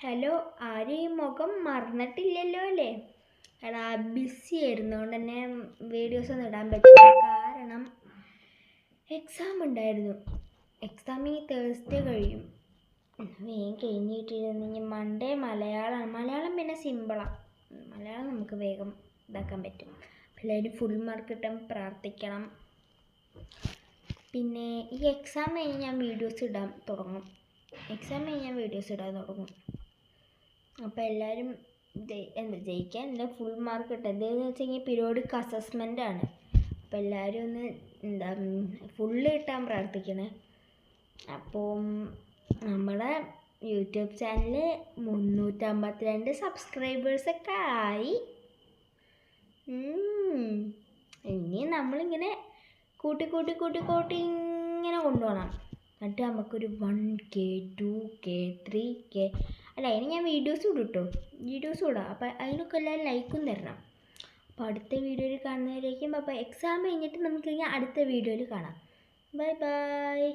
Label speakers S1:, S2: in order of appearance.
S1: Hello, ആരും ഈ മുഖം മറന്നിട്ടില്ലല്ലോ അല്ലേ? എടാ, ബിസി ആയിരുന്നതുകൊണ്ട് തന്നെ വീഡിയോസൊന്നും ഇടാൻ പറ്റില്ല. കാരണം എക്സാം ഉണ്ടായിരുന്നു. എക്സാം ഈ തേഴ്സ്ഡേ കഴിയും. വേഗം കഴിഞ്ഞിട്ടിരുന്നെങ്കിൽ മൺഡേ മലയാളമാണ്. മലയാളം പിന്നെ സിമ്പിളാണ്. മലയാളം നമുക്ക് വേഗം ഇതാക്കാൻ പറ്റും. എല്ലാവരും ഫുൾ മാർക്ക് കിട്ടാൻ പ്രാർത്ഥിക്കണം. പിന്നെ ഈ എക്സാം കഴിഞ്ഞ് ഞാൻ വീഡിയോസ് ഇടാൻ തുടങ്ങും. അപ്പോൾ എല്ലാവരും ജയിക്കാൻ ഫുൾ മാർക്ക് കിട്ടും. എന്താണെന്ന് വെച്ച് കഴിഞ്ഞാൽ പീരിയോഡിക് അസസ്മെൻ്റ് ആണ്. അപ്പോൾ എല്ലാവരും ഒന്ന് ഫുള്ള് കിട്ടാൻ പ്രാർത്ഥിക്കണേ. അപ്പോൾ നമ്മുടെ യൂട്യൂബ് ചാനൽ 352 സബ്സ്ക്രൈബേഴ്സൊക്കെ ആയി. ഇനി നമ്മളിങ്ങനെ കൂട്ടി ഇങ്ങനെ കൊണ്ടുപോകണം. എന്നിട്ട് നമുക്കൊരു 1K 2K 3K അതിന് ഞാൻ വീഡിയോസ് ഇടാം. അപ്പോൾ അതിനൊക്കെ എല്ലാവരും ലൈക്കും തരണം. അപ്പോൾ അടുത്ത വീഡിയോയിൽ കാണുന്നവരേക്കും അപ്പോൾ എക്സാം കഴിഞ്ഞിട്ട് നമുക്ക് അടുത്ത വീഡിയോയിൽ കാണാം. ബൈ.